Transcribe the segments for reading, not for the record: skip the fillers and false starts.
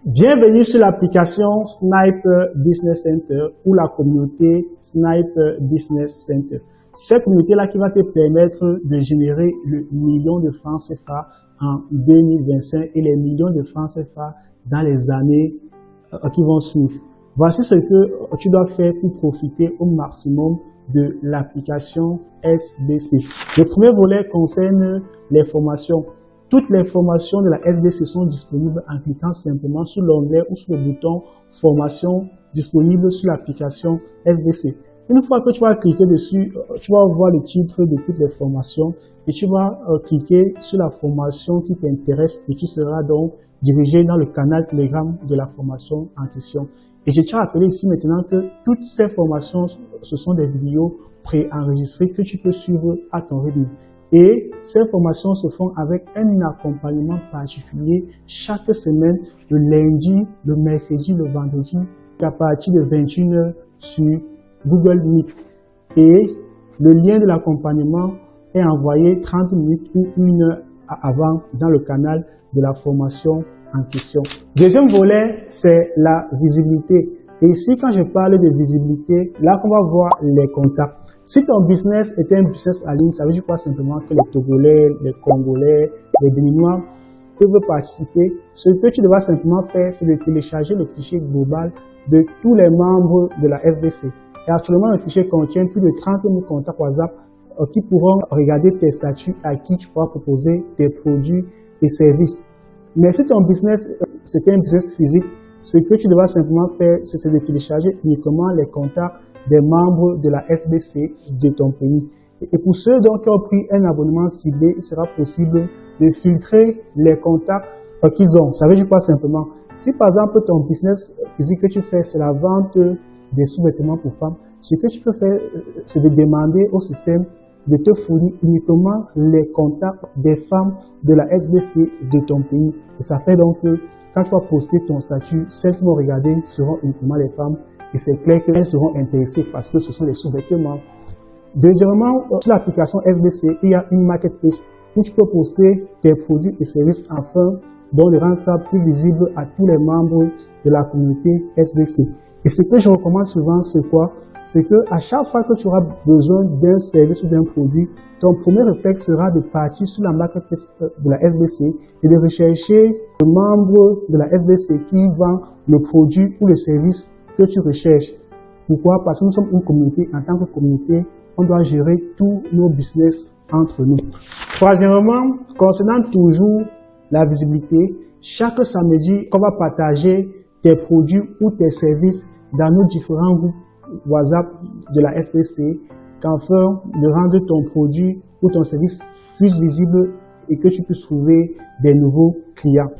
Bienvenue sur l'application Sniper Business Center ou la communauté Sniper Business Center. Cette communauté-là qui va te permettre de générer le million de francs CFA en 2025 et les millions de francs CFA dans les années qui vont suivre. Voici ce que tu dois faire pour profiter au maximum de l'application SBC. Le premier volet concerne les formations. Toutes les formations de la SBC sont disponibles en cliquant simplement sur l'onglet ou sur le bouton formation disponible sur l'application SBC. Une fois que tu vas cliquer dessus, tu vas voir le titre de toutes les formations et tu vas cliquer sur la formation qui t'intéresse et tu seras donc dirigé dans le canal Telegram de la formation en question. Et je tiens à rappeler ici maintenant que toutes ces formations, ce sont des vidéos préenregistrées que tu peux suivre à ton rythme. Et ces formations se font avec un accompagnement particulier chaque semaine, le lundi, le mercredi, le vendredi, à partir de 21h sur Google Meet. Et le lien de l'accompagnement est envoyé 30 minutes ou 1 heure avant dans le canal de la formation en question. Deuxième volet, c'est la visibilité. Et ici, quand je parle de visibilité, là qu'on va voir les contacts. Si ton business est un business en ligne, ça veut dire quoi simplement que les Togolais, les Congolais, les Béninois peuvent participer. Ce que tu devras simplement faire, c'est de télécharger le fichier global de tous les membres de la SBC. Et actuellement, le fichier contient plus de 30 000 contacts WhatsApp qui pourront regarder tes statuts à qui tu pourras proposer tes produits et services. Mais si ton business, c'est un business physique, ce que tu devras simplement faire, c'est de télécharger uniquement les contacts des membres de la SBC de ton pays. Et pour ceux donc qui ont pris un abonnement ciblé, il sera possible de filtrer les contacts qu'ils ont. Ça veut dire quoi simplement? Si par exemple ton business physique que tu fais, c'est la vente des sous-vêtements pour femmes, ce que tu peux faire, c'est de demander au système de te fournir uniquement les contacts des femmes de la SBC de ton pays. Et ça fait donc que quand tu vas poster ton statut, celles qui vont regarder seront uniquement les femmes et c'est clair qu'elles seront intéressées parce que ce sont des sous-vêtements. Deuxièmement, sur l'application SBC, il y a une marketplace où tu peux poster tes produits et services afin de rendre ça plus visible à tous les membres de la communauté SBC. Et ce que je recommande souvent, c'est quoi? C'est que à chaque fois que tu auras besoin d'un service ou d'un produit, ton premier réflexe sera de partir sur la marketplace de la SBC et de rechercher le membre de la SBC qui vend le produit ou le service que tu recherches. Pourquoi? Parce que nous sommes une communauté. En tant que communauté, on doit gérer tous nos business entre nous. Troisièmement, concernant toujours la visibilité, chaque samedi, on va partager tes produits ou tes services dans nos différents groupes WhatsApp de la SBC, qu'afin de rendre ton produit ou ton service plus visible et que tu puisses trouver des nouveaux clients.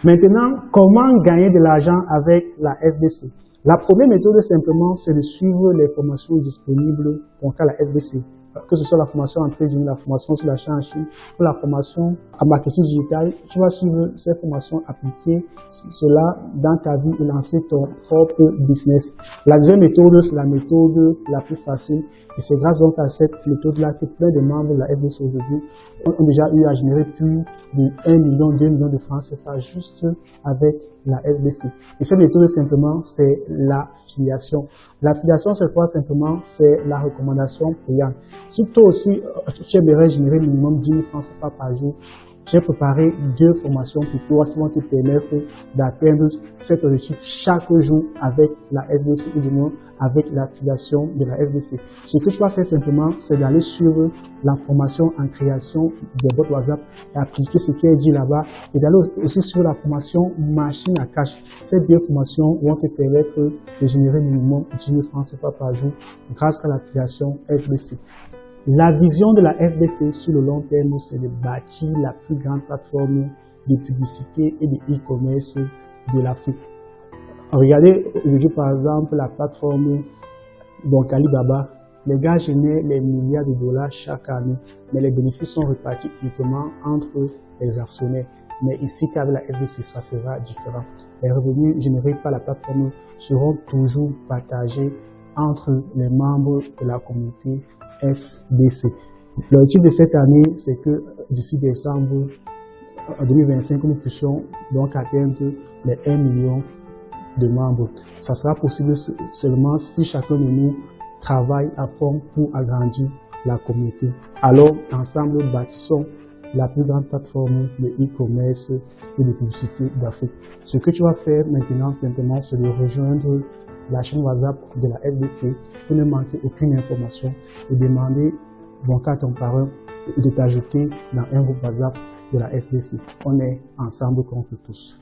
Maintenant, comment gagner de l'argent avec la SBC? La première méthode simplement, c'est de suivre les formations disponibles pour la SBC. Que ce soit la formation en trading, la formation sur l'achat en Chine ou la formation en marketing digital, tu vas suivre ces formations, appliquer cela dans ta vie et lancer ton propre business. La deuxième méthode, c'est la méthode la plus facile et c'est grâce donc à cette méthode-là que plein de membres de la SBC aujourd'hui ont déjà eu à générer plus de 1 million, 2 millions de francs CFA juste avec la SBC. Et cette méthode simplement, c'est l'affiliation. L'affiliation, c'est quoi simplement? C'est la recommandation payante. Si toi aussi, tu aimerais générer minimum 10 000 francs CFA par jour, j'ai préparé 2 formations pour toi qui vont te permettre d'atteindre cet objectif chaque jour avec la SBC ou du moins avec l'affiliation de la SBC. Ce que tu vas faire simplement, c'est d'aller sur la formation en création des bots WhatsApp et appliquer ce qui est dit là-bas et d'aller aussi sur la formation machine à cash. Ces 2 formations vont te permettre de générer minimum 10 000 francs CFA par jour grâce à l'affiliation SBC. La vision de la SBC sur le long terme, c'est de bâtir la plus grande plateforme de publicité et de e-commerce de l'Afrique. Regardez aujourd'hui par exemple la plateforme Alibaba. Les gars génèrent les milliards de dollars chaque année, mais les bénéfices sont répartis uniquement entre les actionnaires. Mais ici, qu'avec la SBC, ça sera différent. Les revenus générés par la plateforme seront toujours partagés entre les membres de la communauté SBC. L'objectif de cette année, c'est que d'ici décembre, en 2025, nous puissions donc atteindre les 1 million de membres. Ça sera possible seulement si chacun de nous travaille à fond pour agrandir la communauté. Alors, ensemble, bâtissons la plus grande plateforme de e-commerce et de publicité d'Afrique. Ce que tu vas faire maintenant, simplement, c'est de rejoindre la chaîne WhatsApp de la FDC pour ne manquer aucune information et demander à ton parrain de t'ajouter dans un groupe WhatsApp de la SDC. On est ensemble contre tous.